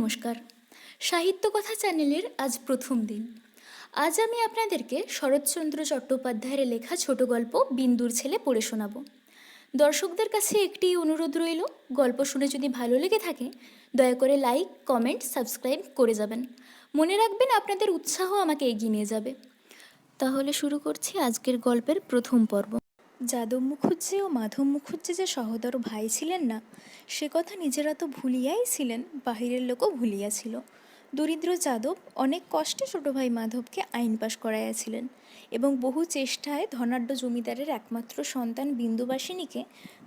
নমস্কার। সাহিত্য কথা চ্যানেলের আজ প্রথম দিন। আজ আমি আপনাদেরকে শরৎচন্দ্র চট্টোপাধ্যায়ের লেখা ছোট গল্প বিন্দুর ছেলে পড়ে শোনাব। দর্শকদের কাছে একটি অনুরোধ রইল, গল্প শুনে যদি ভালো লেগে থাকে দয়া করে লাইক, কমেন্ট, সাবস্ক্রাইব করে যাবেন। মনে রাখবেন আপনাদের উৎসাহ আমাকে এগিয়ে নিয়ে যাবে। তাহলে শুরু করছি আজকের গল্পের প্রথম পর্ব। যাদব মুখুজ্জে ও মাধব মুখুজ্জে যে সহোদর ভাই ছিলেন না, সে কথা নিজেরা তো ভুলিয়াই ছিলেন, বাহিরের লোকও ভুলিয়াছিল। দরিদ্র যাদব অনেক কষ্টে ছোট ভাই মাধবকে আইন পাশ করাইয়াছিলেন এবং বহু চেষ্টায় ধনাঢ্য জমিদারের একমাত্র সন্তান বিন্দুবাসিনীকে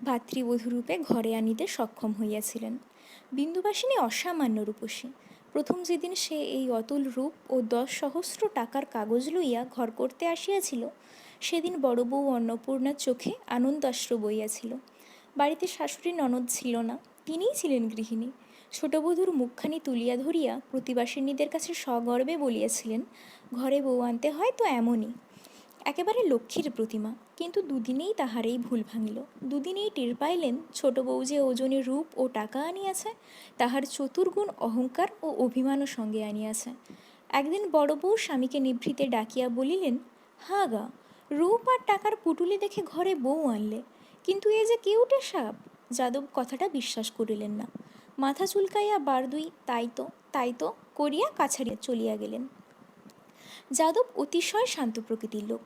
ভাতৃবধূরূপে ঘরে আনিতে সক্ষম হইয়াছিলেন। বিন্দুবাসিনী অসামান্য রূপসী। প্রথম যেদিন সে এই অতুল রূপ ও 10 সহস্র টাকার কাগজ লইয়া ঘর করতে আসিয়াছিল, সেদিন বড় বউ অন্নপূর্ণার চোখে আনন্দাশ্রু বইয়াছিল। বাড়িতে শাশুড়ি ননদ ছিল না, তিনিই ছিলেন গৃহিণী। ছোট বধূর মুখখানি তুলিয়া ধরিয়া প্রতিবাসিনীদের কাছে সগর্বে বলিয়াছিলেন, ঘরে বউ আনতে হয় তো এমনই, একেবারে লক্ষ্মীর প্রতিমা। কিন্তু দুদিনেই তাহার এই ভুল ভাঙিল। দুদিনেই টের পাইলেন ছোট বউ যে ওজনে রূপ ও টাকা আনিয়াছে, তাহার চতুর্গুণ অহংকার ও অভিমানও সঙ্গে আনিয়াছে। একদিন বড় বউ স্বামীকে নিভৃতে ডাকিয়া বলিলেন, হা গা, রূপ আর টাকার পুটুলি দেখে ঘরে বউ আনলে, কিন্তু এ যে কেউটে সাপ। যাদব কথাটা বিশ্বাস করিলেন না। মাথা চুলকাইয়া বারদুই তাই তো করিয়া কাছারিয়া চলিয়া গেলেন। যাদব অতিশয় শান্ত প্রকৃতির লোক।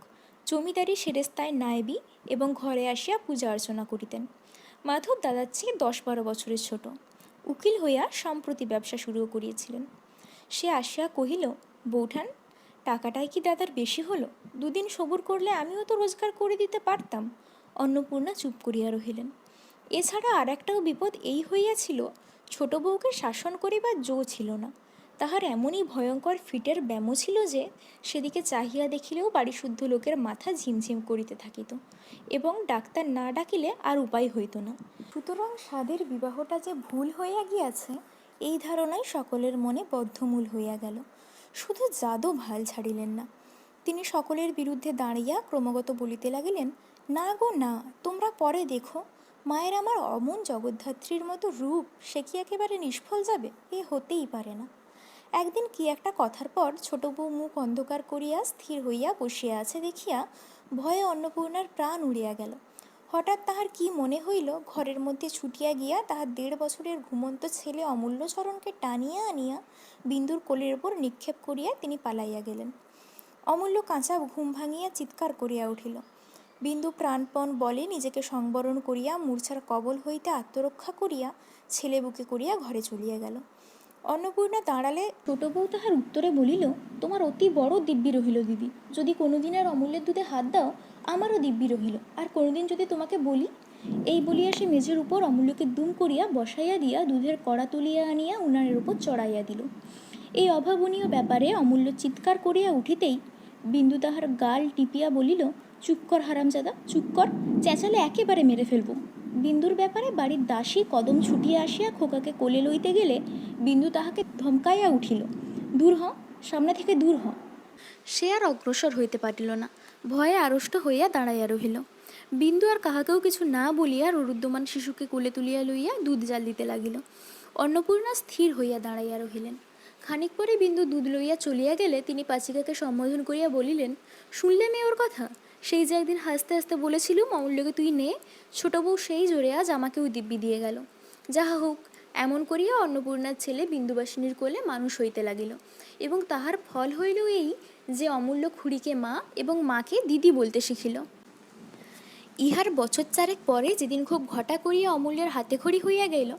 জমিদারি সেরেস্তায় নায়েবি এবং ঘরে আসিয়া পূজা অর্চনা করিতেন। মাধব দাদার চেয়ে 10-12 বছরের ছোট। উকিল হইয়া সম্প্রতি ব্যবসা শুরুও করিয়েছিলেন। সে আসিয়া কহিল, বৌঠান, টাকাটাই কি দাদার বেশি হলো? দুদিন সবুর করলে আমিও তো রোজগার করে দিতে পারতাম। অন্নপূর্ণা চুপ করিয়া রহিলেন। এছাড়া আর একটাও বিপদ এই হইয়াছিল, ছোট বউকে শাসন করিবার জো ছিল না। তাহার এমনই ভয়ঙ্কর ফিটের ব্যামো ছিল যে সেদিকে চাহিয়া দেখিলেও বাড়িশুদ্ধ লোকের মাথা ঝিমঝিম করিতে থাকিত এবং ডাক্তার না ডাকিলে আর উপায় হইত না। সুতরাং সাধের বিবাহটা যে ভুল হইয়া গিয়াছে, এই ধারণাই সকলের মনে বদ্ধমূল হইয়া গেল। শুধু যাদব হাল ছাড়িলেন না। তিনি সকলের বিরুদ্ধে দাঁড়িয়া ক্রমাগত বলিতে লাগিলেন, না গো না, তোমরা পরে দেখো, মায়ের আমার অমন জগদ্ধাত্রীর মতো রূপ, সে কি একেবারে নিষ্ফল যাবে? এ হতেই পারে না। একদিন কি একটা কথার পর ছোট বউ মুখ অন্ধকার করিয়া স্থির হইয়া বসিয়া আছে দেখিয়া ভয়ে অন্নপূর্ণার প্রাণ উড়িয়া গেল। হঠাৎ তাহার কি মনে হইল, ঘরের মধ্যে ছুটিয়া গিয়া তাহার 1.5 বছরের ঘুমন্ত ছেলে অমূল্যচরণকে টানিয়া আনিয়া বিন্দুর কোলের ওপর নিক্ষেপ করিয়া তিনি পালাইয়া গেলেন। অমূল্য কাঁচা ঘুম ভাঙিয়া চিৎকার করিয়া উঠিল। বিন্দু প্রাণপণ বলে নিজেকে সংবরণ করিয়া মূর্ছার কবল হইতে আত্মরক্ষা করিয়া ছেলে বুকে করিয়া ঘরে চলিয়া গেল। অন্নপূর্ণা দাঁড়ালে ছোট বউ তাহার উত্তরে বলিল, তোমার অতি বড় দিব্যি রহিল দিদি, যদি কোনোদিন আর অমূল্যের দুধে হাত দাও আমারও দিব্যি রহিল, আর কোনোদিন যদি তোমাকে বলি। এই বলিয়া সে মেঝের উপর অমূল্যকে দুম করিয়া বসাইয়া দিয়া দুধের কড়া তুলিয়া আনিয়া উনানের উপর চড়াইয়া দিল। এই অভাবনীয় ব্যাপারে অমূল্য চিৎকার করিয়া উঠিতেই বিন্দু তাহার গাল টিপিয়া বলিল, চুপ কর হারামজাদা, চুপ কর, চেঁচালে একেবারে মেরে ফেলবো। বিন্দুর ব্যাপারে বাড়ির দাসী কদম ছুটিয়া আসিয়া খোকাকে কোলে লইতে গেলে বিন্দু তাহাকে ধমকাইয়া উঠিল, দূর হ, সামনে থেকে দূর হ। সে আর অগ্রসর হইতে পারিল না, ভয়ে আড়ষ্ট হইয়া দাঁড়াইয়া রহিল। বিন্দু আর কাহাকেও কিছু না বলিয়া রুদ্ধমান শিশুকে কোলে তুলিয়া লইয়া দুধ জাল দিতে লাগিল। অন্নপূর্ণা স্থির হইয়া দাঁড়াইয়া রহিলেন। খানিক পরে বিন্দু দুধ লইয়া চলিয়া গেলে তিনি পাচিকাকে সম্বোধন করিয়া বলিলেন, শুনলে মেয়ে ওর কথা? সেই যে একদিন হাসতে হাসতে বলেছিলুম অমূল্যকে তুই নে, ছোট বউ সেই জোরে আজ আমাকেও দিব্যি দিয়ে গেল। যাহা হোক, এমন করিয়া অন্নপূর্ণার ছেলে বিন্দুবাসিনীর কোলে মানুষ হইতে লাগিল এবং তাহার ফল হইল এই যে অমূল্য খুড়িকে মা এবং মাকে দিদি বলতে শিখিল। ইহার বছর 4 পরে যেদিন খুব ঘটা করিয়া অমূল্যের হাতে খড়ি হইয়া গেল,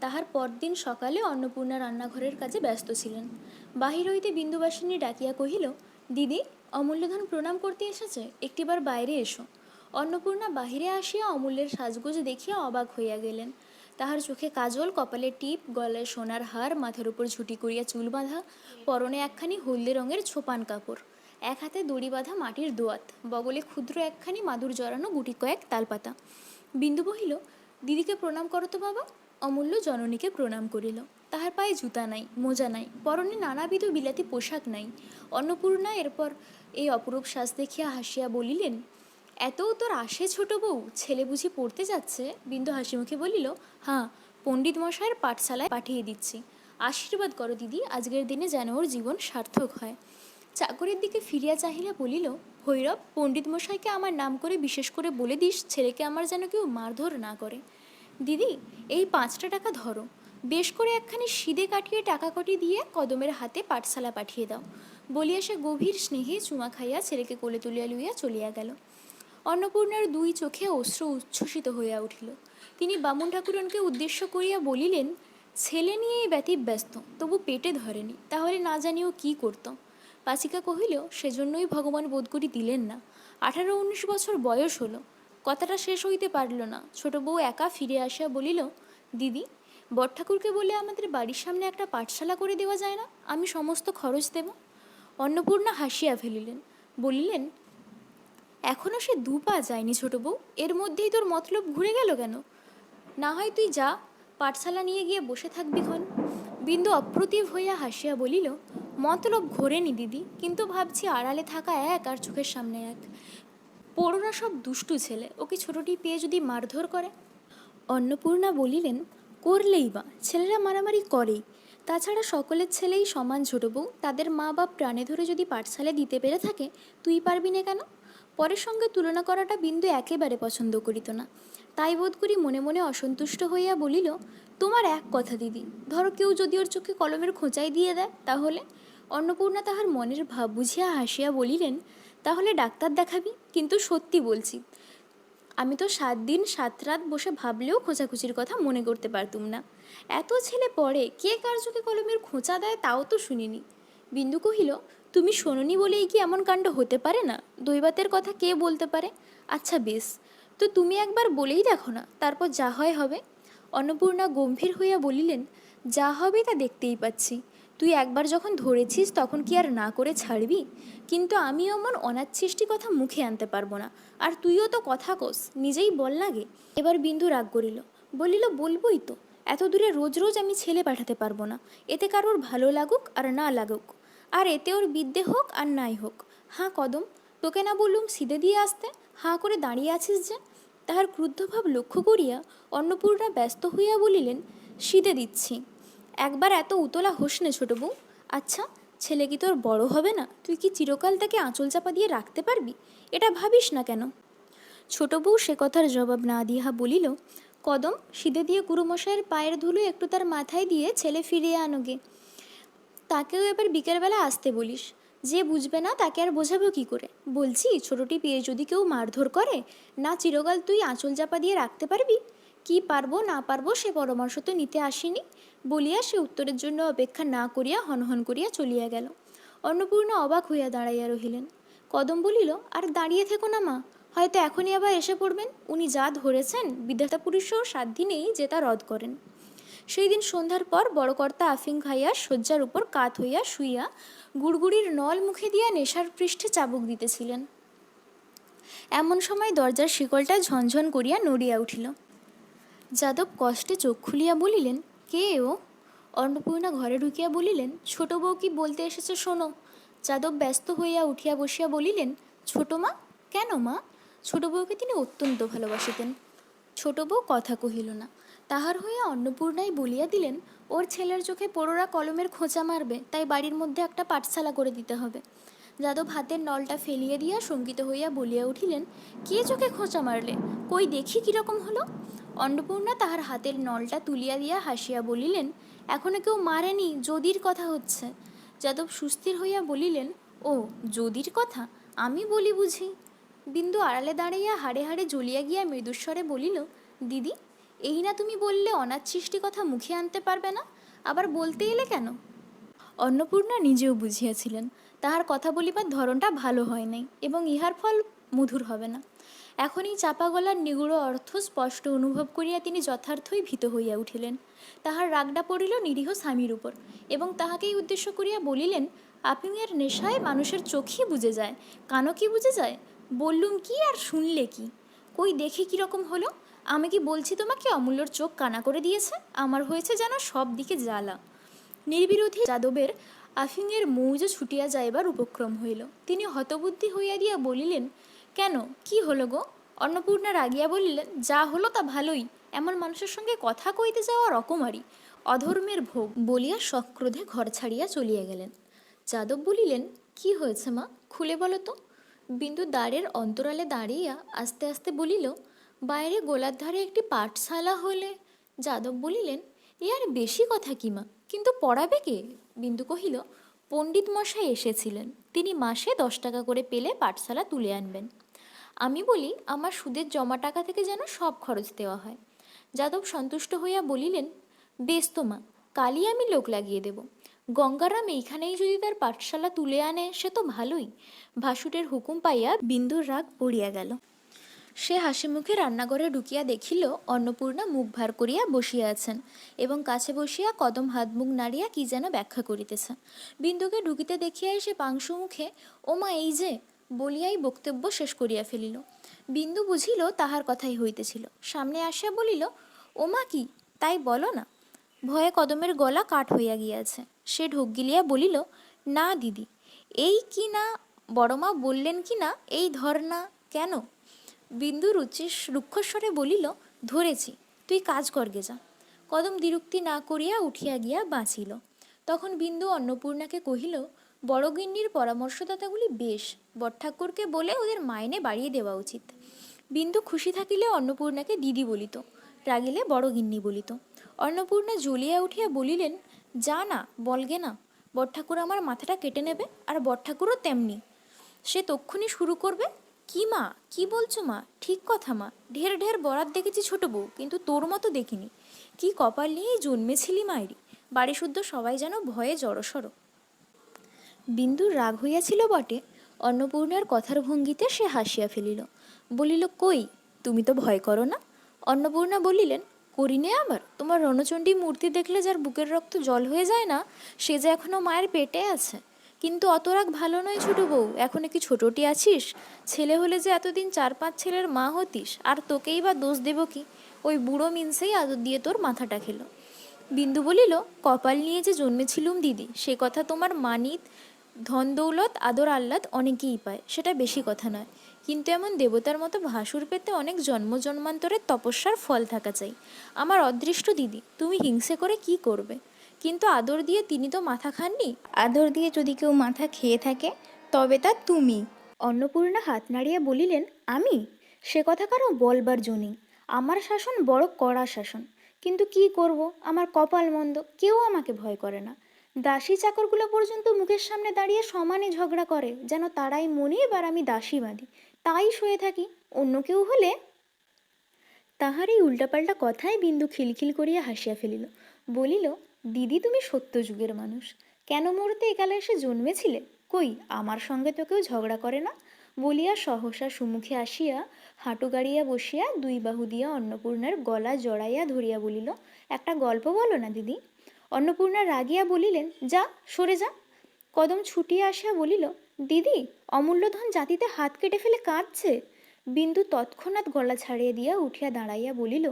তাহার পরদিন সকালে অন্নপূর্ণা রান্নাঘরের কাজে ব্যস্ত ছিলেন। বাহির হইতে বিন্দুবাসিনী ডাকিয়া কহিল, দিদি, অমূল্যধন প্রণাম করতে এসেছে, একটিবার বাইরে এসো। অন্নপূর্ণা বাহিরে আসিয়া অমূল্যের সাজগোজ দেখিয়া অবাক হইয়া গেলেন। তাহার চোখে কাজল, কপালে টিপ, গলায় সোনার হার, মাথার উপর ঝুটি করিয়া চুল বাঁধা, পরনে একখানি হলদে রঙের ছোপান কাপড়, এক হাতে দড়ি বাঁধা মাটির দোয়াত, বগলে ক্ষুদ্র একখানি মাদুর জড়ানো গুটি কয়েক তালপাতা। বিন্দু বহিল, দিদিকে প্রণাম করো তো বাবা। অমূল্য জননীকে প্রণাম করিল। তাহার পায়ে জুতা নাই, মোজা নাই, পরনে নানাবিধ বিলাতি পোশাক নাই। অন্নপূর্ণা এরপর এই অপরূপ সাজ দেখিয়া হাসিয়া বলিলেন, এতও তোর আসে ছোট বউ, ছেলে বুঝি পড়তে যাচ্ছে? বিন্দু হাসিমুখে বলিল, হ্যাঁ, পণ্ডিত মশাইয়ের পাঠশালায় পাঠিয়ে দিচ্ছি, আশীর্বাদ করো দিদি, আজকের দিনে যেন ওর জীবন সার্থক হয়। চাকরের দিকে ফিরিয়া চাহিয়া বলিল, ভৈরব, পণ্ডিত মশাইকে আমার নাম করে বিশেষ করে বলে দিস ছেলেকে আমার যেন কেউ মারধর না করে। দিদি, এই 5টা টাকা ধরো, বেশ করে একখানি সিদে কাটিয়ে টাকা কটি দিয়ে কদমের হাতে পাঠশালা পাঠিয়ে দাও। বলিয়া সে গভীর স্নেহে চুমা খাইয়া ছেলেকে কোলে তুলিয়া লইয়া চলিয়া গেল। অন্নপূর্ণার 2 চোখে অশ্রু উচ্ছ্বসিত হইয়া উঠিল। তিনি বামুন ঠাকুরনকে উদ্দেশ্য করিয়া বলিলেন, ছেলে নিয়েই ব্যতিব্যস্ত, তবু পেটে ধরেনি, তাহলে না জানিও কি করত। পাচিকা কহিল, সেজন্যই ভগবান বোধ করি দিলেন না। 18-19 বছর বয়স হলো। কথাটা শেষ হইতে পারল না। ছোট বউ একা ফিরে আসিয়া বলিল, দিদি, বড়ঠাকুরকে বলে আমাদের বাড়ির সামনে একটা পাঠশালা করে দেওয়া যায় না? আমি সমস্ত খরচ দেব। অন্নপূর্ণা হাসিয়া ফেলিলেন, বলিলেন, এখনও সে 2 পা যায়নি ছোট বউ, এর মধ্যেই তোর মতলব ঘুরে গেল কেন? না হয় তুই যা, পাঠশালা নিয়ে গিয়ে বসে থাকবি ক্ষণ। বিন্দু অপ্রতিভ হইয়া হাসিয়া বলিল, মতলব ঘোরেনি দিদি, কিন্তু ভাবছি আড়ালে থাকা এক আর চোখের সামনে এক। পোড়োরা সব দুষ্টু ছেলে, ওকে ছোটটি পেয়ে যদি মারধর করে। অন্নপূর্ণা বলিলেন, করলেই বা, ছেলেরা মারামারি করেই। তাছাড়া সকলের ছেলেই সমান ছোট বউ, তাদের মা বাপ প্রাণে ধরে যদি পাঠশালা দিতে পেরে থাকে, তুই পারবি না কেন? পরের সঙ্গে তুলনা করাটা বিন্দু একেবারে পছন্দ করিত না। তাই বোধ করি মনে মনে অসন্তুষ্ট হইয়া বলিল, তোমার এক কথা দিদি, ধরো কেউ যদি ওর চোখে কলমের খোঁচাই দিয়ে দেয়, তাহলে? অন্নপূর্ণা তাহার মনের ভাব বুঝিয়া হাসিয়া বলিলেন, তাহলে ডাক্তার দেখাবি, কিন্তু সত্যি বলছি, আমি তো 7 দিন 7 রাত বসে ভাবলেও খোঁচাখুচির কথা মনে করতে পারতুম না। এত ছেলে পড়ে, কে কার চোখে কলমের খোঁচা দেয় তাও তো শুনিনি। বিন্দু কহিল, তুমি শোনোনি বলেই কি এমন কাণ্ড হতে পারে না? দৈবাতের কথা কে বলতে পারে? আচ্ছা বেশ, তো তুমি একবার বলেই দেখো না, তারপর যা হয় হবে। অন্নপূর্ণা গম্ভীর হইয়া বলিলেন, যা হবে তা দেখতেই পাচ্ছি। তুই একবার যখন ধরেছিস তখন কি আর না করে ছাড়বি? কিন্তু আমি অমন অনাচ্ছিষ্টি কথা মুখে আনতে পারবো না। আর তুইও তো কথা কোস, নিজেই বল লাগে। এবার বিন্দু রাগ করিল, বলিল, বলবই তো, এত দূরে রোজ রোজ আমি ছেলে পাঠাতে পারবো না। এতে কারোর ভালো লাগুক আর না লাগুক, আর এতে ওর বিদ্যে হোক আর নাই হোক। হ্যাঁ কদম, তোকে না বললুম সিদে দিয়ে আসতে, হাঁ করে দাঁড়িয়ে আছিস যে? তাহার ক্রুদ্ধভাব লক্ষ্য করিয়া অন্নপূর্ণা ব্যস্ত হইয়া বলিলেন, সিদে দিচ্ছি। একবার এত উতলা হোস নে ছোট বউ। আচ্ছা, ছেলে কি তোর বড় হবে না? তুই কি চিরকাল তাকে আঁচল চাপা দিয়ে রাখতে পারবি? এটা ভাবিস না কেন? ছোট বউ সে কথার জবাব না দিয়া বলিল, কদম, সিদে দিয়ে গুরুমশাইয়ের পায়ের ধুলো একটু তার মাথায় দিয়ে ছেলে ফিরিয়ে আনোগে। তাকেও এবার বিকেলবেলা আসতে বলিস। যে বুঝবে না তাকে আর বোঝাবো কি করে? বলছি, ছোটটি পেয়ে যদি কেউ মারধর করে, না চিরকাল তুই আঁচল চাপা দিয়ে রাখতে পারবি? কি পারবো না পারবো সে পরামর্শ তো নিতে আসিনি। বলিয়া সে উত্তরের জন্য অপেক্ষা না করিয়া হনহন করিয়া চলিয়া গেল। অন্নপূর্ণা অবাক হইয়া দাঁড়াইয়া রহিলেন। কদম বলিল, আর দাঁড়িয়ে থেকো না মা, হয়তো এখনই আবার এসে পড়বেন। উনি যা ধরেছেন বিধাতা পুরুষও 7 দিনেই যে তা রদ করেন। সেই দিন সন্ধ্যার পর বড় কর্তা আফিং খাইয়া শয্যার উপর কাত হইয়া শুইয়া গুড়গুড়ির নল মুখে দিয়া নেশার পৃষ্ঠে চাবুক দিতেছিলেন। এমন সময় দরজার শিকলটা ঝনঝন করিয়া নড়িয়া উঠিল। যাদব কষ্টে চোখ খুলিয়া বলিলেন, কে ও? অন্নপূর্ণা ঘরে ঢুকিয়া বলিলেন, ছোট বউ কি বলতে এসেছে শোনো। যাদব ব্যস্ত হইয়া উঠিয়া বসিয়া বলিলেন, ছোট মা? কেন মা? ছোট বউকে তিনি অত্যন্ত ভালোবাসিতেন। ছোট বউ কথা কহিল না। তাহার হইয়া অন্নপূর্ণাই বলিয়া দিলেন, ওর ছেলের চোখে পোড়োরা কলমের খোঁচা মারবে, তাই বাড়ির মধ্যে একটা পাঠশালা করে দিতে হবে। যাদব হাতের নলটা ফেলিয়া দিয়া শঙ্কিত হইয়া বলিয়া উঠিলেন, কে চোখে খোঁচা মারলে? কই দেখি কীরকম হলো। অন্নপূর্ণা তাহার হাতের নলটা তুলিয়া দিয়া হাসিয়া বলিলেন, এখনো কেউ মারেনি, যদির কথা হচ্ছে। যাদব সুস্থির হইয়া বলিলেন, ও যদির কথা, আমি বলি বুঝি। বিন্দু আড়ালে দাঁড়াইয়া হাড়ে হাড়ে জ্বলিয়া গিয়া মৃদুস্বরে বলিল, দিদি, এই না তুমি বললে অনাচ্ছিষ্টি কথা মুখে আনতে পারবে না, আবার বলতে এলে কেন? অন্নপূর্ণা নিজেও বুঝিয়াছিলেন তাহার কথা বলিবার ধরনটা ভালো হয় নাই এবং ইহার ফল মধুর হবে না। এখন এই চাপা গলার নিগুড় অর্থ স্পষ্ট অনুভব করিয়া তিনি যথার্থই ভীত হইয়া উঠিলেন। তাহার রাগটা পড়িল নিরীহ স্বামীর উপর এবং তাহাকেই উদ্দেশ্য করিয়া বলিলেন, আপিংয়ের নেশায় মানুষের চোখই বুঝে যায়, কানও কি বুঝে যায়? বললুম কি আর শুনলে কি? কই দেখি কীরকম হলো। আমি কি বলছি তোমাকে অমূল্যর চোখ কানা করে দিয়েছে? আমার হয়েছে যেন সব দিকে জ্বালা। নির্বিরোধী যাদবের আফিংয়ের মৌজে ছুটিয়া যাইবার উপক্রম হইল। তিনি হতবুদ্ধি হইয়া দিয়া বলিলেন, কেন, কি হলো গো? অন্নপূর্ণা রাগিয়া বলিলেন, যা হলো তা ভালোই, এমন মানুষের সঙ্গে কথা কইতে যাওয়া রকমারি, অধর্মের ভোগ, বলিয়া সক্রোধে ঘর ছাড়িয়া চলিয়া গেলেন। যাদব বলিলেন, কি হয়েছে মা, খুলে বলো তো। বিন্দু দ্বারের অন্তরালে দাঁড়িয়া আস্তে আস্তে বলিল, বাইরে গোলার ধারে একটি পাঠশালা হলে। যাদব বলিলেন, এ আর বেশি কথা কি মা, কিন্তু পড়াবে কে? বিন্দু কহিল, পণ্ডিত মশাই এসেছিলেন, তিনি মাসে 10 টাকা করে পেলে পাঠশালা তুলে আনবেন। আমি বলি, আমার সুদের জমা টাকা থেকে যেন সব খরচ দেওয়া হয়। যাদব সন্তুষ্ট হইয়া বলিলেন, বেশ তো মা, কালই আমি লোক লাগিয়ে দেব। গঙ্গারাম এইখানেই যদি তার পাঠশালা তুলে আনে সে তো ভালোই। ভাসুরের হুকুম পাইয়া বিন্দুর রাগ পড়িয়া গেল। সে হাসি মুখে রান্নাঘরে ঢুকিয়া দেখিল অন্নপূর্ণা মুখ ভার করিয়া বসিয়া আছেন এবং কাছে বসিয়া কদম হাত মুখ নাড়িয়া কি যেন ব্যাখ্যা করিতেছে। বিন্দুকে ঢুকিতে দেখিয়াই সে পাংশু মুখে ওমা এই যে বলিয়াই বক্তব্য শেষ করিয়া ফেলিল। বিন্দু বুঝিল তাহার কথাই হইতেছিল, সামনে আসিয়া বলিল, ওমা কি, তাই বলো না। ভয়ে কদমের গলা কাঠ হইয়া গিয়াছে। সে ঢোক গিলিয়া বলিল, না দিদি, এই কি না, বড়মা বললেন কি না এই ধর না, কেন? বিন্দু রুক্ষস্বরে বলিল, ধরেছি, তুই কাজ করগে যা। কদম দ্বিরুক্তি না করিয়া উঠিয়া গিয়া বাঁচিল। তখন বিন্দু অন্নপূর্ণাকে কহিল, বড়গিন্নির পরামর্শদাতাগুলি বেশ, বড়ঠাকুরকে বলে ওদের মাইনে বাড়িয়ে দেওয়া উচিত। বিন্দু খুশি থাকিলে অন্নপূর্ণাকে দিদি বলিত, রাগিলে বড়গিন্নি বলিত। অন্নপূর্ণা জ্বলিয়া উঠিয়া বলিলেন, যা না, বলগে না, বড়ঠাকুর আমার মাথাটা কেটে নেবে, আর বড়ঠাকুরও তেমনি। সে তক্ষুনি শুরু করবে, কি মা, কি বলছো মা, ঠিক কথা মা, ঢের ঢের বরাত দেখেছি ছোট বউ, কিন্তু তোর মতো দেখিনি। কি কপাল নিয়েই জন্মেছিলি মায়েরি, বাড়ি শুদ্ধ সবাই যেন ভয়ে জড়সড়। বিন্দুর রাগ হইয়াছিল বটে, অন্নপূর্ণার কথার ভঙ্গিতে সে হাসিয়া ফেলিল, বলিল, কই, তুমি তো ভয় করো না? অন্নপূর্ণা বলিলেন, করিনে আবার, তোমার রণচণ্ডী মূর্তি দেখলে যার বুকের রক্ত জল হয়ে যায় না, সে যে এখনো মায়ের পেটে আছে। কিন্তু অত রাগ ভালো নয় ছোট বউ, এখন কি ছোটটি আছিস? ছেলে হলে যে এতদিন 4-5 ছেলের মা হতিস, আর তোকেই বা দোষ দেব কি? ওই বুড়ো মিনসেই আদর দিয়ে তোর মাথাটা খেলো। বিন্দু বলিল, কপাল নিয়ে যে জন্মেছিলুম দিদি, সে কথা তোমার মানিত, ধন দৌলত আদর আহ্লাদ অনেকেই পায়, সেটা বেশি কথা নয়, কিন্তু এমন দেবতার মতো ভাসুর পেতে অনেক জন্ম জন্মান্তরের তপস্যার ফল থাকা চাই। আমার অদৃষ্ট দিদি, তুমি হিংসে করে কি করবে? কিন্তু আদর দিয়ে তিনি তো মাথা খাননি, আদর দিয়ে যদি কেউ মাথা খেয়ে থাকে তবে তা তুমি। অন্নপূর্ণা হাত নাড়িয়া বলিলেন, আমি? সে কথা কারো বলবার জো নেই। আমার শাসন বড় কড়া শাসন, কিন্তু কি করব, আমার কপাল মন্দ, কেউ আমাকে ভয় করে না। দাসী চাকরগুলো পর্যন্ত মুখের সামনে দাঁড়িয়ে সমানে ঝগড়া করে, যেন তারাই মনিব আর আমি দাসী বাঁধি, তাই সয়ে থাকি। অন্য কেউ হলে। তাহার এই উল্টাপাল্টা কথায় বিন্দু খিলখিল করিয়া হাসিয়া ফেলিল, বলিল, দিদি তুমি সত্য যুগের মানুষ, কেন মরতে একালে এসে জন্মেছিলে? কই, আমার সঙ্গে তো কেউ ঝগড়া করে না। বলিয়া সহসা সুমুখে আসিয়া হাঁটু গাড়িয়া বসিয়া দুই বাহু দিয়া অন্নপূর্ণার গলা জড়াইয়া ধরিয়া বলিল, একটা গল্প বলো না দিদি। অন্নপূর্ণা রাগিয়া বলিলেন, যা, সরে যা। কদম ছুটিয়া আসিয়া বলিল, দিদি, অমূল্যধন জাতিতে হাত কেটে ফেলে কাঁদছে। বিন্দু তৎক্ষণাৎ গলা ছাড়িয়ে দিয়া উঠিয়া দাঁড়াইয়া বলিল,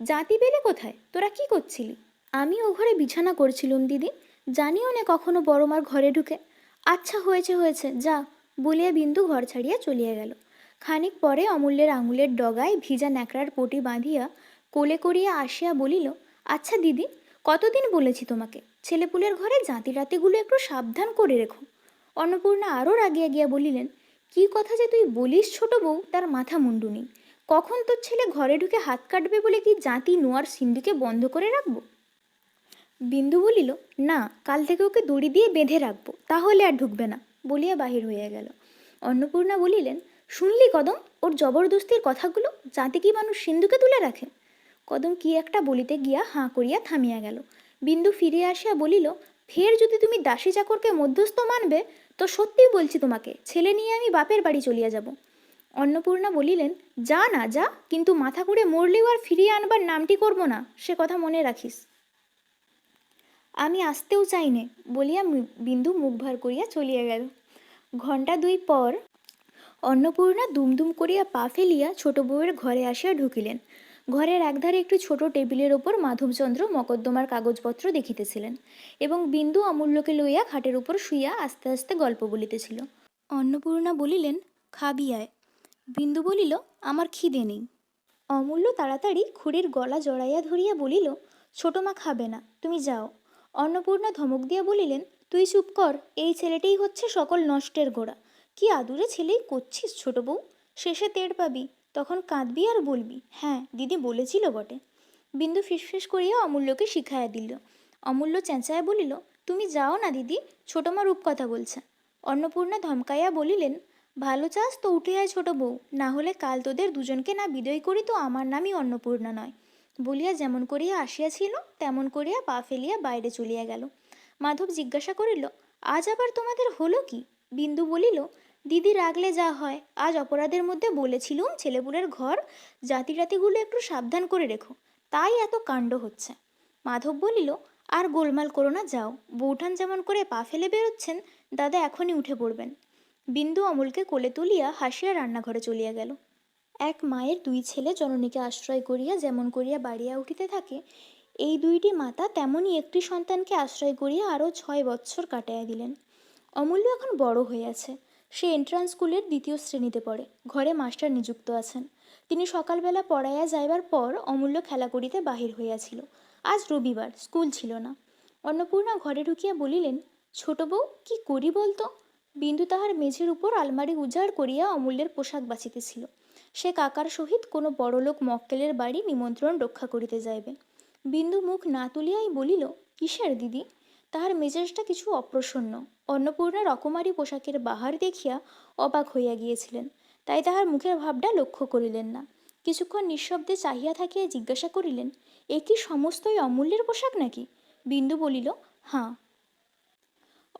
জাতি পেলে কোথায়, তোরা কি করছিলি? আমি ও ঘরে বিছানা করছিলুম দিদি, জানিও না কখনো বড়মার ঘরে ঢুকে। আচ্ছা, হয়েছে হয়েছে, যা, বলিয়া বিন্দু ঘর ছাড়িয়া চলিয়া গেল। খানিক পরে অমূল্যের আঙুলের ডগায় ভিজা ন্যাকড়ার পটি বাঁধিয়া কোলে করিয়া আসিয়া বলিল, আচ্ছা দিদি, কতদিন বলেছি তোমাকে, ছেলেপুলের ঘরে জাতিরাতিগুলো একটু সাবধান করে রেখো। অন্নপূর্ণা আরও রাগিয়া গিয়া বলিলেন, কি কথা যে তুই বলিস ছোট বউ, তার মাথা মুন্ডু নেই। কখন তোর ছেলে ঘরে ঢুকে হাত কাটবে বলে কি জাতি নোয়ার সিন্ডিকে বন্ধ করে রাখবো? বিন্দু বলিল, না, কাল থেকে ওকে দড়ি দিয়ে বেঁধে রাখবো, তাহলে আর ঢুকবে না, বলিয়া বাহির হইয়া গেল। অন্নপূর্ণা বলিলেন, শুনলি কদম, ওর জবরদস্তির কথাগুলো, জাতি কি মানুষ সিন্ধুকে তুলে রাখে? কদম কি একটা বলিতে গিয়া হাঁ করিয়া থামিয়া গেল। বিন্দু ফিরিয়া আসিয়া বলিল, ফের যদি তুমি দাসী চাকরকে মধ্যস্থ মানবে তো সত্যিই বলছি তোমাকে ছেলে নিয়ে আমি বাপের বাড়ি চলিয়া যাব। অন্নপূর্ণা বলিলেন, যা না যা, কিন্তু মাথা কুড়ে মরলেও আর ফিরিয়ে আনবার নামটি করব না, সে কথা মনে রাখিস। আমি আসতেও চাই নে, বলিয়া বিন্দু মুখ ভার করিয়া চলিয়া গেল। ঘণ্টা 2 পর অন্নপূর্ণা দুমদুম করিয়া পা ফেলিয়া ছোট বউয়ের ঘরে আসিয়া ঢুকিলেন। ঘরের একধারে একটি ছোট টেবিলের ওপর মাধবচন্দ্র মকদ্দমার কাগজপত্র দেখিতেছিলেন এবং বিন্দু অমূল্যকে লইয়া খাটের উপর শুইয়া আস্তে আস্তে গল্প বলিতেছিল। অন্নপূর্ণা বলিলেন, খাবি আয়। বিন্দু বলিল, আমার খিদে নেই। অমূল্য তাড়াতাড়ি খুড়ির গলা জড়াইয়া ধরিয়া বলিল, ছোট মা খাবে না, তুমি যাও। অন্নপূর্ণা ধমক দিয়া বলিলেন, তুই চুপ কর, এই ছেলেটাই হচ্ছে সকল নষ্টের গোড়া। কি আদুরে ছেলেই করছিস ছোট বউ, শেষে তেড় পাবি, তখন কাঁদবি আর বলবি হ্যাঁ দিদি বলেছিল বটে। বিন্দু ফিসফিস করিয়া অমূল্যকে শিখাইয়া দিল। অমূল্য চেঁচাইয়া বলিল, তুমি যাও না দিদি, ছোট মা রূপকথা বলছে। অন্নপূর্ণা ধমকাইয়া বলিলেন, ভালো চাস তো উঠে আয় ছোট বউ, না হলে কাল তোদের দুজনকে না বিদয় করি তো আমার নামই অন্নপূর্ণা নয়। বলিয়া যেমন করিয়া আসিয়াছিল তেমন করিয়া পা ফেলিয়া বাইরে চলিয়া গেল। মাধব জিজ্ঞাসা করিল, আজ আবার তোমাদের হলো কি? বিন্দু বলিল, দিদি রাগলে যা হয়, আজ অপরাধের মধ্যে বলেছিলুম ছেলেপুলের ঘর জাতিটাতিগুলো একটু সাবধান করে রেখো, তাই এত কাণ্ড হচ্ছে। মাধব বলিল, আর গোলমাল করো না, যাও, বৌঠান যেমন করে পা ফেলে বেরোচ্ছেন দাদা এখনই উঠে পড়বেন। বিন্দু অমলকে কোলে তুলিয়া হাসিয়া রান্নাঘরে চলিয়া গেল। এক মায়ের দুই ছেলে জননীকে আশ্রয় করিয়া যেমন করিয়া বাড়িয়া উঠিতে থাকে, এই দুইটি মাতা তেমনই একটি সন্তানকে আশ্রয় করিয়া আরও 6 বৎসর কাটাইয়া দিলেন। অমূল্য এখন বড় হইয়াছে, সে এন্ট্রান্স স্কুলের 2য় শ্রেণীতে পড়ে, ঘরে মাস্টার নিযুক্ত আছেন। তিনি সকালবেলা পড়াইয়া যাইবার পর অমূল্য খেলা করিতে বাহির হইয়াছিল। আজ রবিবার, স্কুল ছিল না। অন্নপূর্ণা ঘরে ঢুকিয়া বলিলেন, ছোট বউ কি করি বলতো? বিন্দু তাহার মেঝের উপর আলমারি উজাড় করিয়া অমূল্যের পোশাক বাছিতেছিল। সে কাকার সহিত কোনো বড়লোক মক্কেলের বাড়ি নিমন্ত্রণ রক্ষা করিতে যাইবে। বিন্দু মুখ না তুলিয়াই বলিল, কিসের দিদি? তাহার মেজাজটা কিছু অপ্রসন্ন। অন্নপূর্ণা রকমারি পোশাকের বাহার দেখিয়া অবাক হইয়া গিয়েছিলেন, তাই তাহার মুখের ভাবটা লক্ষ্য করিলেন না। কিছুক্ষণ নিঃশব্দে চাহিয়া থাকিয়া জিজ্ঞাসা করিলেন, এ কি সমস্তই অমূল্যের পোশাক নাকি? বিন্দু বলিল, হাঁ।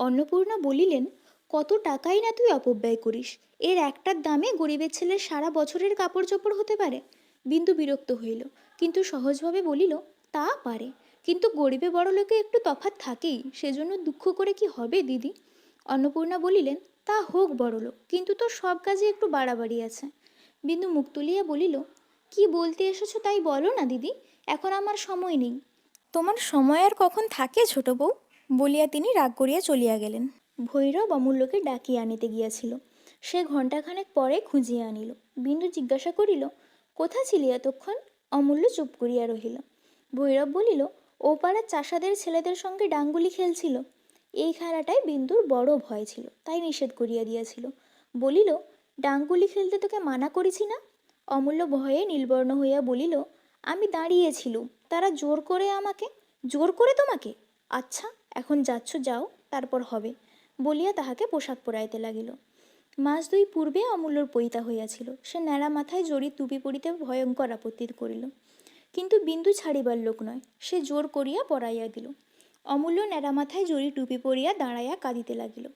অন্নপূর্ণা বলিলেন, কত টাকাই না তুই অপব্যয় করিস, এর একটার দামে গরিবের ছেলের সারা বছরের কাপড় চোপড় হতে পারে। বিন্দু বিরক্ত হইল, কিন্তু সহজভাবে বলিল, তা পারে, কিন্তু গরিবে বড় লোকে একটু তফাৎ থাকেই, সেজন্য দুঃখ করে কি হবে দিদি? অন্নপূর্ণা বলিলেন, তা হোক বড়লোক, কিন্তু তোর সব কাজে একটু বাড়াবাড়ি আছে। বিন্দু মুখ তুলিয়া বলিল, কি বলতে এসেছো তাই বলো না দিদি, এখন আমার সময় নেই। তোমার সময় আর কখন থাকে ছোট বউ? বলিয়া তিনি রাগ করিয়া চলিয়া গেলেন। ভৈরব অমূল্যকে ডাকিয়া আনিতে গিয়াছিল। সে ঘণ্টাখানেক পরে খুঁজিয়া আনিল। বিন্দু জিজ্ঞাসা করিল, কোথা ছিলি এতক্ষণ? অমূল্য চুপ করিয়া রহিল। ভৈরব বলিল, ও পাড়ার চাষাদের ছেলেদের সঙ্গে ডাঙ্গুলি খেলছিল। এই খেলাটায় বিন্দুর বড় ভয় ছিল, তাই নিষেধ করিয়া দিয়াছিল। বলিল, ডাঙ্গুলি খেলতে তোকে মানা করেছি না? অমূল্য ভয়ে নীলবর্ণ হইয়া বলিল, আমি দাঁড়িয়েছিলুম, তারা জোর করে আমাকে। জোর করে তোমাকে? আচ্ছা, এখন যাচ্ছ যাও, তারপর হবে, বলিয়া তাহাকে পোশাক পরাইতে লাগিল। মাস 2 পূর্বে অমূল্যর পৈতা হইয়াছিল। সে ন্যাড়া মাথায় জরি টুপি পরিতে ভয়ঙ্কর আপত্তি করিল, কিন্তু বিন্দু ছাড়িবার লোক নয়, সে জোর করিয়া পরাইয়া দিল। অমূল্য ন্যাড়া মাথায় জরি টুপি পরিয়া দাঁড়াইয়া কাঁদিতে লাগিল।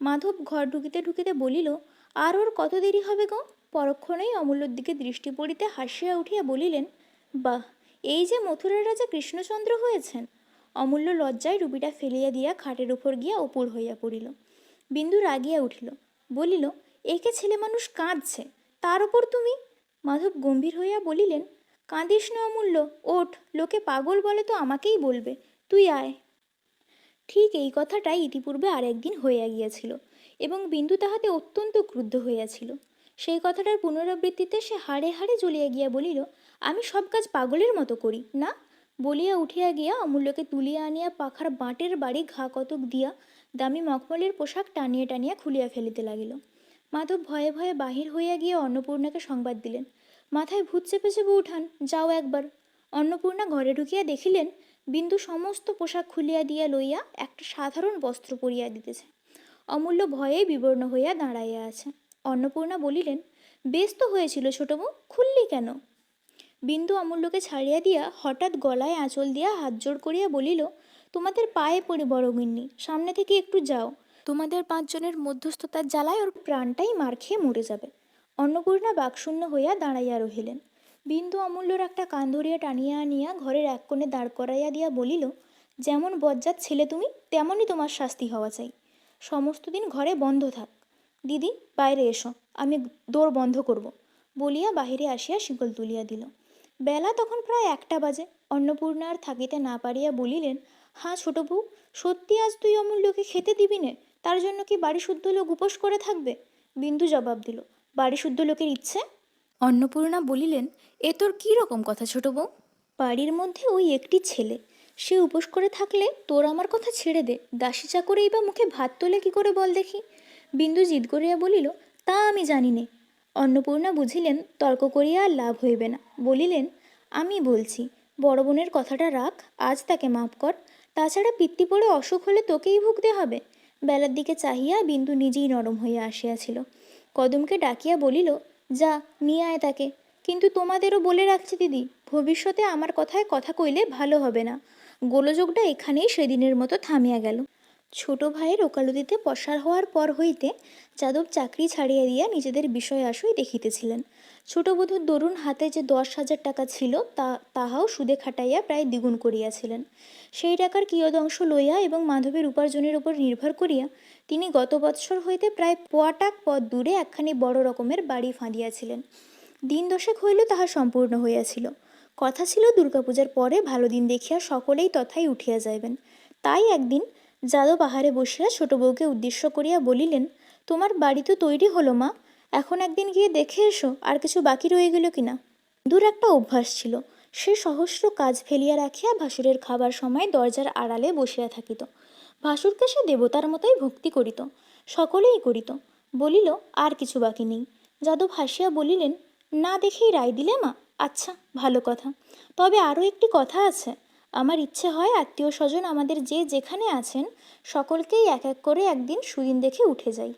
মাধব ঘর ঢুকিতে ঢুকিতে বলিল, আর ওর কত দেরি হবে গো? পরক্ষণেই অমূল্যর দিকে দৃষ্টি পড়িতে হাসিয়া উঠিয়া বলিলেন, বাহ, এই যে মথুরার রাজা কৃষ্ণচন্দ্র হয়েছেন। অমূল্য লজ্জায় রুপিটা ফেলিয়া দিয়া খাটের উপর গিয়া অপুর হইয়া পড়িল। বিন্দু রাগিয়া উঠিল, বলিল, একে ছেলে মানুষ কাঁদছে, তার ওপর তুমি? মাধব গম্ভীর হইয়া বলিলেন, কাঁদিস না অমূল্য, ওঠ, লোকে পাগল বলে তো আমাকেই বলবে, তুই আয়। ঠিক এই কথাটাই ইতিপূর্বে আরেকদিন হইয়া গিয়াছিল, এবং বিন্দু তাহাতে অত্যন্ত ক্রুদ্ধ হইয়াছিল। সেই কথাটার পুনরাবৃত্তিতে সে হাড়ে হাড়ে জ্বলিয়া গিয়া বলিল, আমি সব কাজ পাগলের মতো করি না? বলিয়া উঠিয়া গিয়া অমূল্যকে তুলিয়া আনিয়া পাখার বাঁটের বাড়ি ঘা কতক দিয়া দামি মখমলের পোশাক টানিয়া টানিয়া খুলিয়া ফেলিতে লাগিল। মাধব ভয়ে ভয়ে বাহির হইয়া গিয়া অন্নপূর্ণাকে সংবাদ দিলেন, মাথায় ভূত চেপেছে বউঠান, যাও একবার। অন্নপূর্ণা ঘরে ঢুকিয়া দেখিলেন, বিন্দু সমস্ত পোশাক খুলিয়া দিয়া লইয়া একটা সাধারণ বস্ত্র পরিয়া দিতেছে। অমূল্য ভয়ে বিবর্ণ হইয়া দাঁড়াইয়া আছে। অন্নপূর্ণা বলিলেন, বেশ তো হয়েছিল ছোট বউ, খুললি কেন? বিন্দু অমূল্যকে ছাড়িয়া দিয়া হঠাৎ গলায় আঁচল দিয়া হাত জোড় করিয়া বলিল, তোমাদের পায়ে পড়ি বড় গিন্নি, সামনে থেকে একটু যাও, তোমাদের 5 জনের মধ্যস্থতার জ্বালায় ওর প্রাণটাই মার খেয়ে মরে যাবে। অন্নপূর্ণা বাকশূন্য হইয়া দাঁড়াইয়া রহিলেন। বিন্দু অমূল্যর একটা কান ধরিয়া টানিয়া আনিয়া ঘরের এক কোণে দাঁড় করাইয়া দিয়া বলিল, যেমন বজ্জাত ছেলে তুমি, তেমনই তোমার শাস্তি হওয়া চাই। সমস্ত দিন ঘরে বন্ধ থাক। দিদি, বাইরে এসো, আমি দোর বন্ধ করব, বলিয়া বাহিরে আসিয়া শিকল তুলিয়া দিল। বেলা তখন প্রায় 1টা বাজে। অন্নপূর্ণা আর থাকিতে না পারিয়া বলিলেন, হাঁ ছোট বউ, সত্যি আজ তুই অমূল্যকে খেতে দিবি নে? তার জন্য কি বাড়ি শুদ্ধ লোক উপোস করে থাকবে? বিন্দু জবাব দিল, বাড়ি শুদ্ধ লোকের ইচ্ছে? অন্নপূর্ণা বলিলেন, এ তোর কী রকম কথা ছোট বউ? বাড়ির মধ্যে ওই একটি ছেলে, সে উপোস করে থাকলে তোর আমার কথা ছেড়ে দে, দাসী চাকরেই বা মুখে ভাত তোলে কি করে বল দেখি? বিন্দু জিদ করিয়া বলিল, তা আমি জানি নে। অন্নপূর্ণা বুঝিলেন তর্ক করিয়া আর লাভ হইবে না, বলিলেন, আমি বলছি, বড় বোনের কথাটা রাখ, আজ তাকে মাপ কর। তাছাড়া পিত্তি পড়ে অসুখ হলে তোকেই ভুগতে হবে। বেলার দিকে চাহিয়া বিন্দু নিজেই নরম হইয়া আসিয়াছিল। কদমকে ডাকিয়া বলিল, যা নিয়ে আয় তাকে। কিন্তু তোমাদেরও বলে রাখছি দিদি, ভবিষ্যতে আমার কথায় কথা কইলে ভালো হবে না। গোলযোগটা এখানেই সেদিনের মতো থামিয়া গেল। ছোট ভাইয়ের ওকালতিতে পসার হওয়ার পর হইতে যাদব চাকরি ছাড়িয়া দিয়া নিজেদের বিষয় আশয় দেখিতেছিলেন। ছোট বধূর দরুন হাতে যে 10,000 টাকা ছিল তাহাও সুদে খাটাইয়া প্রায় দ্বিগুণ করিয়াছিলেন। সেই টাকার কিয়দংশ লইয়া এবং মাধবের উপার্জনের উপর নির্ভর করিয়া তিনি গত বৎসর হইতে প্রায় পোয়াটাক পথ দূরে একখানি বড় রকমের বাড়ি ফাঁদিয়াছিলেন। দিন দশেক হইল তাহা সম্পূর্ণ হইয়াছিল। কথা ছিল দুর্গাপূজার পরে ভালো দিন দেখিয়া সকলেই তথায় উঠিয়া যাইবেন। তাই একদিন যাদব আহারে বসিয়া ছোট বউকে উদ্দেশ্য করিয়া বলিলেন, তোমার বাড়ি তো তৈরি হলো মা, এখন একদিন গিয়ে দেখে এসো আর কিছু বাকি রয়ে গেল কিনা। দূর একটা অভ্যাস ছিল, সে সহস্র কাজ ফেলিয়া রাখিয়া ভাসুরের খাবার সময় দরজার আড়ালে বসিয়া থাকিত। ভাসুরকে সে দেবতার মতোই ভক্তি করিত, সকলেই করিত। বলিল, আর কিছু বাকি নেই। যাদব হাসিয়া বলিলেন, না দেখেই রায় দিলে মা? আচ্ছা, ভালো কথা। তবে আরও একটি কথা আছে। আমার ইচ্ছে হয় আত্মীয় স্বজন আমাদের যে যেখানে আছেন সকলকেই এক এক করে একদিন সুদিন দেখে উঠে যাই,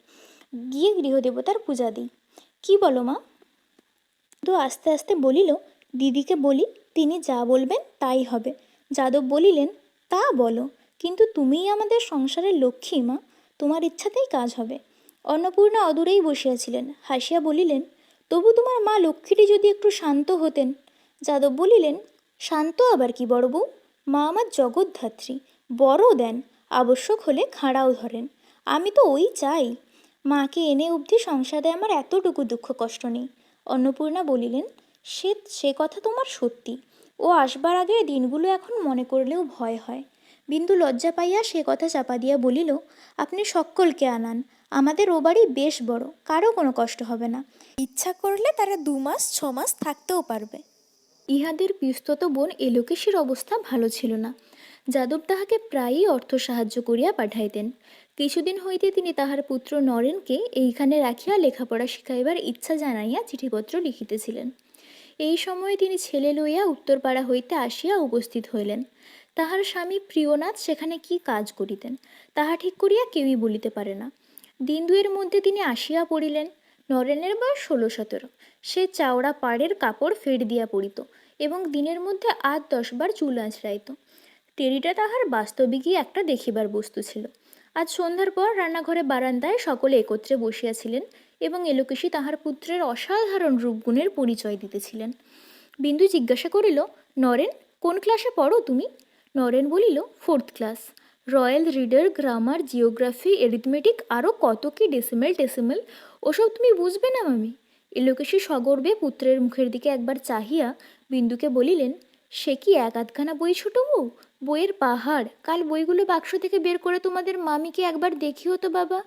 গিয়ে গৃহদেবতার পূজা দিই। কি বলো মা? তো আস্তে আস্তে বলিল, দিদিকে বলি, তিনি যা বলবেন তাই হবে। যাদব বলিলেন, তা বলো, কিন্তু তুমিই আমাদের সংসারের লক্ষ্মী মা, তোমার ইচ্ছাতেই কাজ হবে। অন্নপূর্ণা অদূরেই বসিয়াছিলেন, হাসিয়া বলিলেন, তবু তোমার মা লক্ষ্মীটি যদি একটু শান্ত হতেন। যাদব বলিলেন, শান্ত আবার কি বড় বউ? মা আমার জগৎধাত্রী, বড় দেন, আবশ্যক হলে খাঁড়াও ধরেন। আমি তো ওই চাই, মাকে এনে অবধি সংসারে আমার এতটুকু দুঃখ কষ্ট নেই। অন্নপূর্ণা বলিলেন, সে কথা তোমার সত্যি। ও আসবার আগের দিনগুলো এখন মনে করলেও ভয় হয়। বিন্দু লজ্জা পাইয়া সে কথা চাপা দিয়া বলিল, আপনি সকলকে আনান, আমাদের ও বাড়ি বেশ বড়, কারো কোনো কষ্ট হবে না। ইচ্ছা করলে তারা 2 মাস 6 মাস থাকতেও পারবে। ইহাদের পিস্তত বোন এলোকেশীর অবস্থা ভালো ছিল না। যাদব তাহাকে প্রায়ই অর্থ সাহায্য করিয়া পাঠাইতেন। কিছুদিন হইতে তিনি তাহার পুত্র নরেনকে এইখানে রাখিয়া লেখাপড়া শিখাইবার ইচ্ছা জানাইয়া চিঠিপত্র লিখিতেছিলেন। এই সময়ে তিনি ছেলে লইয়া উত্তরপাড়া হইতে আসিয়া উপস্থিত হইলেন। তাহার স্বামী প্রিয়নাথ সেখানে কি কাজ করিতেন তাহা ঠিক করিয়া কেউই বলিতে পারে না। দিন দুয়ের মধ্যে তিনি আসিয়া পড়িলেন। নরেনের বয়স 16-17। সে চাওড়া পাড়ের কাপড় ফের দিয়া পড়িত এবং দিনের মধ্যে 8-10 বার চুল আঁচড়াইত। টেরিটা তাহার বাস্তবিকই একটা দেখিবার বস্তু ছিল। আজ সন্ধ্যার পর রান্নাঘরে বারান্দায় সকলে একত্রে বসিয়াছিলেন এবং এলোকেশী তাহার পুত্রের অসাধারণ রূপগুণের পরিচয় দিতেছিলেন। বিন্দু জিজ্ঞাসা করিল, নরেন, কোন ক্লাসে পড়ো তুমি? নরেন বলিল, 4th class. Royal reader, grammar, geography, arithmetic, আরও কত কি ডেসিমেল টেসিমেল, ওসব তুমি বুঝবে না মামি। এলোকেশী সগর্বে পুত্রের মুখের দিকে একবার চাহিয়া বিন্দুকে বলিলেন, সে কি এক আধখানা বই ছোট বউ? বইয়ের পাহাড়। কাল বইগুলো বাক্স থেকে বের করে তোমাদের মামিকে একবার দেখিও তো বাবা।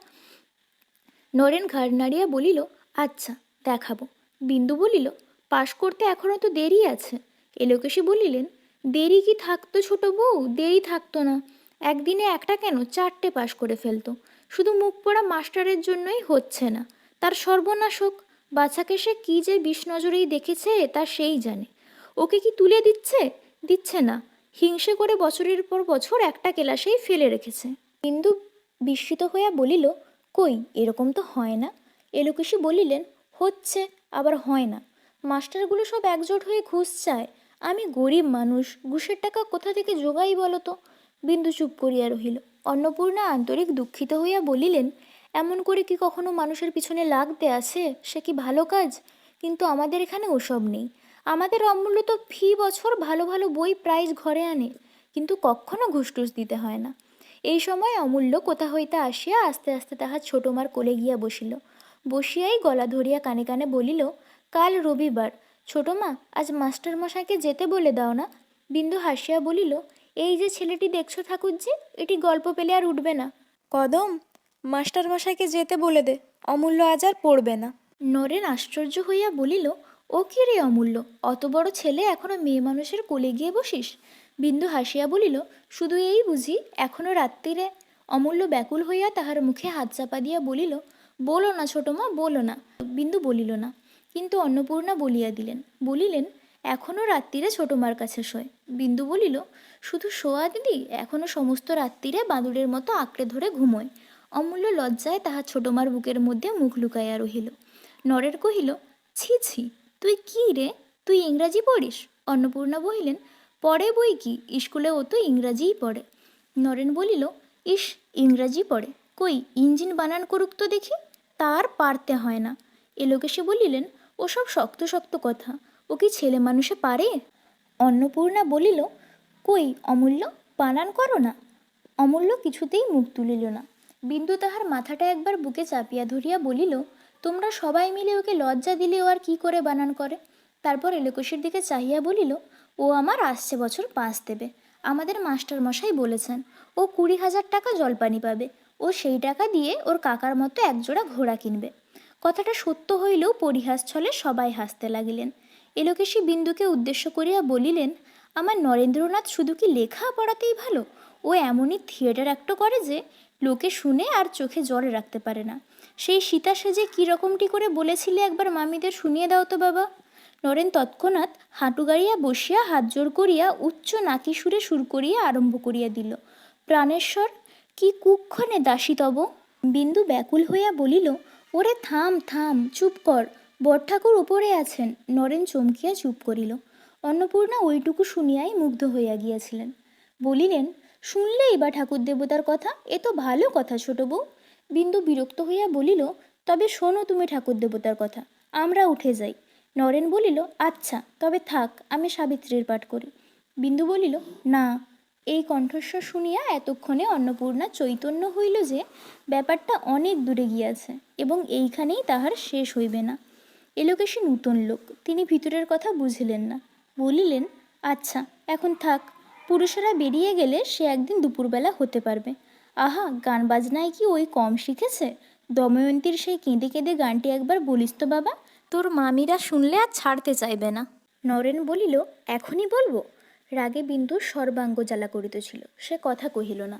নরেন ঘাড় নাড়িয়া বলিল, আচ্ছা, দেখাবো। বিন্দু বলিল, পাশ করতে এখনও তো দেরি আছে। এলোকেশী বলিলেন, দেরি কি থাকতো ছোট বউ? দেরি থাকতো না। একদিনে একটা কেন 4টে পাশ করে ফেলতো। শুধু মুখ পড়া মাস্টারের জন্যই হচ্ছে না। তার সর্বনাশ হোক। বাচ্চাকে সে কী যে বিষ নজরেই দেখেছে তা সেই জানে। ওকে কি তুলে দিচ্ছে? দিচ্ছে না। হিংসে করে বছরের পর বছর একটা ক্লাসেই ফেলে রেখেছে। বিন্দু বিস্মিত হইয়া বলিল, কই, এরকম তো হয় না। এলোকেশী বলিলেন, হচ্ছে, আবার হয় না। মাস্টারগুলো সব একজোট হয়ে ঘুষ চায়। আমি গরিব মানুষ, ঘুষের টাকা কোথা থেকে জোগাই বলো তো? বিন্দু চুপ করিয়া রহিল। অন্নপূর্ণা আন্তরিক দুঃখিত হইয়া বলিলেন, এমন করে কি কখনো মানুষের পিছনে লাগতে আছে? সে কি ভালো কাজ? কিন্তু আমাদের এখানে ওসব নেই। আমাদের অমূল্য তো ফি বছর ভালো ভালো বই প্রাইজ ঘরে আনে, কিন্তু কখনো ঘুষ টুস দিতে হয় না। এই সময় অমূল্য কোথা হইতে আসিয়া আস্তে আস্তে তাহার ছোট মার কোলে গিয়া বসিল। বসিয়াই গলা ধরিয়া কানে কানে বলিল, কাল রবিবার, ছোট মা, আজ মাস্টার মশাইকে যেতে বলে দাও না। বিন্দু হাসিয়া বলিল, এই যে ছেলেটি দেখছো ঠাকুরজি, এটি গল্প পেলে আর উঠবে না। কদম, মাস্টার মশাইকে যেতে বলে দে, অমূল্য আজ আর পড়বে না। নরেন আশ্চর্য হইয়া বলিল, ও কি রে অমূল্য, অত বড় ছেলে এখনো মেয়ে মানুষের কোলে গিয়ে বসিস? বিন্দু হাসিয়া বলিল, শুধু এই বুঝি এখনো রাত্রিরে? অমূল্য ব্যাকুল হইয়া তাহার মুখে হাত চাপা দিয়া বলিল, বলো না ছোটো মা, বলো না। বিন্দু বলিল না, কিন্তু অন্নপূর্ণা বলিয়া বলিলেন, এখনও রাত্রিরে ছোটো মার কাছে শোয়। বিন্দু বলিল, শুধু শোয়া দিদি, এখনও সমস্ত রাত্রিরে বাঁদরের মতো আঁকড়ে ধরে ঘুমোয়। অমূল্য লজ্জায় তাহার ছোটো মার বুকের মধ্যে মুখ লুকাইয়া রহিল। নরেন কহিল, ছি ছি, তুই কি রে, তুই ইংরাজি পড়িস? অন্নপূর্ণা বলিলেন, পড়ে বই কি, স্কুলে ও তো ইংরাজিই পড়ে। নরেন বলিল, ইস, ইংরাজি পড়ে, কই ইঞ্জিন বানান করুক তো দেখি। তার পারতে হয় না। এলোকেশে বলিলেন, ওসব শক্ত শক্ত কথা, ও কি ছেলে মানুষে পারে? অন্নপূর্ণা বলিল, কই অমূল্য, বানান করো না। অমূল্য কিছুতেই মুখ তুলিল না। বিন্দু তাহার মাথাটা একবার বুকে চাপিয়া ধরিয়া বলিল, তোমরা সবাই মিলে ওকে লজ্জা দিলে ও আর কি করে বানান করে? তারপর এলোকেশের দিকে চাহিয়া বলিল, ও আমার আসছে বছর 5 দেবে। আমাদের মাস্টারমশাই বলেছেন ও 20,000 টাকা জলপানি পাবে। ও সেই টাকা দিয়ে ওর কাকার মতো একজোড়া ঘোড়া কিনবে। কথাটা সত্য হইলেও পরিহাস ছলে সবাই হাসতে লাগিলেন। এলোকেশী বিন্দুকে উদ্দেশ্য করিয়া বলিলেন, আমার নরেন্দ্রনাথ শুধু কি লেখা পড়াতেই ভালো, ও এমনই থিয়েটার অ্যাক্ট করে যে লোকে শুনে আর চোখে জল রাখতে পারে না। সেই সীতা সেজে কী রকমটি করে বলেছিলে একবার মামিদের শুনিয়ে দাও তো বাবা। নরেন তৎক্ষণাৎ হাঁটু গাড়িয়া বসিয়া হাত জোর করিয়া উচ্চ নাকি সুরে সুর করিয়া আরম্ভ করিয়া দিল, প্রাণেশ্বর কি কুক্ষণে দাসী তব। বিন্দু ব্যাকুল হইয়া বলিল, ওরে থাম থাম, চুপ কর, বড়ঠাকুর উপরে আছেন। নরেন চমকিয়া চুপ করিল। অন্নপূর্ণা ওইটুকু শুনিয়াই মুগ্ধ হইয়া গিয়াছিলেন। বলিলেন, শুনলেই বা ঠাকুর দেবতার কথা, এ তো ভালো কথা ছোট বউ। বিন্দু বিরক্ত হইয়া বলিল, তবে শোনো তুমি ঠাকুর দেবতার কথা, আমরা উঠে যাই। নরেন বলিল, আচ্ছা তবে থাক, আমি সাবিত্রীর পাঠ করি। বিন্দু বলিল, না। এই কণ্ঠস্বর শুনিয়া এতক্ষণে অন্নপূর্ণা চৈতন্য হইল যে ব্যাপারটা অনেক দূরে গিয়াছে এবং এইখানেই তাহার শেষ হইবে না। এলোকেশী নূতন লোক, তিনি ভিতরের কথা বুঝিলেন না। বলিলেন, আচ্ছা এখন থাক, পুরুষেরা বেরিয়ে গেলে সে একদিন দুপুরবেলা হতে পারবে। আহা, গান বাজনায় কি ওই কম শিখেছে? দময়ন্তীর সেই কেঁদে কেঁদে গানটি একবার বলিস তো বাবা, তোর মামিরা শুনলে আর ছাড়তে চাইবে না। নরেন বলিল, এখনই বলবো? রাগে বিন্দুর সর্বাঙ্গ জ্বালা করিতেছিল, সে কথা কহিল না।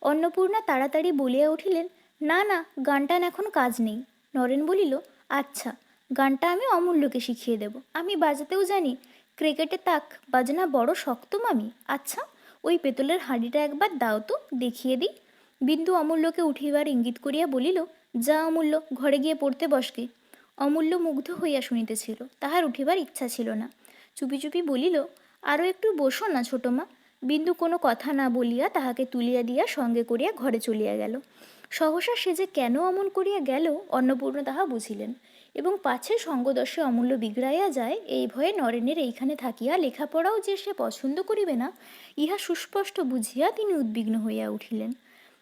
অন্নপূর্ণা তাড়াতাড়ি বলিয়া উঠিলেন, না না, গানটান এখন কাজ নেই। নরেন বলিল, আচ্ছা, গানটা আমি অমূল্যকে শিখিয়ে দেব, আমি বাজাতেও জানি। ক্রিকেটে তাক বাজনা বড় শক্ত মামি। আচ্ছা, ওই পেতলের হাঁড়িটা একবার দাও তো, দেখিয়ে দিই। বিন্দু অমূল্যকে উঠিবার ইঙ্গিত করিয়া বলিল, যা অমূল্য, ঘরে গিয়ে পড়তে বসকে। অমূল্য মুগ্ধ হইয়া শুনিতেছিল, তাহার উঠিবার ইচ্ছা ছিল না। চুপি চুপি বলিল, আরও একটু বসো না ছোটো মা। বিন্দু কোনো কথা না বলিয়া তাহাকে তুলিয়া দিয়া সঙ্গে করিয়া ঘরে চলিয়া গেল। সহসা সে যে কেন অমন করিয়া গেল অন্নপূর্ণা তাহা বুঝিলেন, এবং পাছে সঙ্গদর্শে অমূল্য বিগড়াইয়া যায় এই ভয়ে নরেনের এইখানে থাকিয়া লেখাপড়াও যে সে পছন্দ করিবে না, ইহা সুস্পষ্ট বুঝিয়া তিনি উদ্বিগ্ন হইয়া উঠিলেন।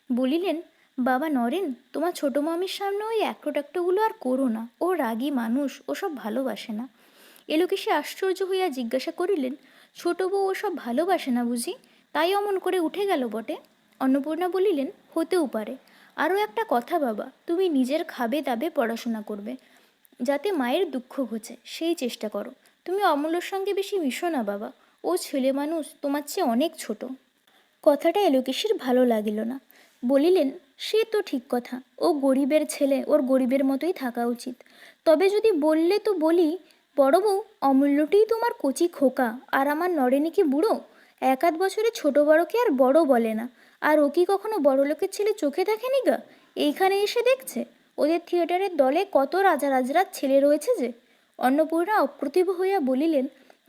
বলিলেন, বাবা নরেন, তোমার ছোটো মামির সামনে ওই একটো আর করো না, ও রাগী মানুষ, ওসব ভালোবাসে না। এলোকেশে আশ্চর্য হইয়া জিজ্ঞাসা করিলেন, ছোটো বউ ওসব ভালোবাসে না বুঝি, তাই অমন করে উঠে গেল বটে? অন্নপূর্ণা বলিলেন, হতেও পারে। আরও একটা কথা বাবা, তুমি নিজের খাবে দাবে পড়াশোনা করবে, যাতে মায়ের দুঃখ ঘোচে সেই চেষ্টা করো। তুমি অমূল্যর সঙ্গে বেশি মিশো না বাবা, ও ছেলে মানুষ, তোমার চেয়ে অনেক ছোট। কথাটা এলোকেশীর ভালো লাগিল না। বলিলেন, সে তো ঠিক কথা, ও গরিবের ছেলে, ওর গরিবের মতোই থাকা উচিত। তবে যদি বললে তো বলি, বড় বউ, অমূল্যটিই তোমার কচি খোকা, আর আমার নরেনি কি বুড়ো? 1-8 বছরে ছোট বড়কে আর বড় বলে না। আর ও কি কখনো বড় লোকের ছেলে চোখে দেখেনি গা, এইখানে এসে দেখছে? ওদের থিয়েটারের দলে কত রাজরাজরার ছেলে রয়েছে যে। অন্নপূর্ণা অপ্রতিভ হইয়া বলিলেন,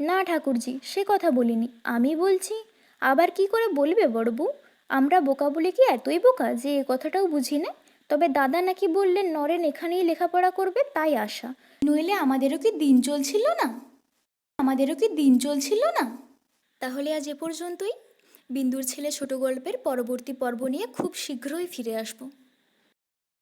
না ঠাকুরজি, সে কথা বলিনি, আমি বলছি। আবার কি করে বলবে বড় বউ? আমরা বোকা বলে কি এতই বোকা যে এ কথাটাও বুঝি না? তবে দাদা নাকি বললেন নরেন এখানেই লেখাপড়া করবে, তাই আশা। নইলে আমাদেরও কি দিন চলছিল না? তাহলে আজ এ পর্যন্তই। বিন্দুর ছেলে ছোট গল্পের পরবর্তী পর্ব নিয়ে খুব শীঘ্রই ফিরে আসবো।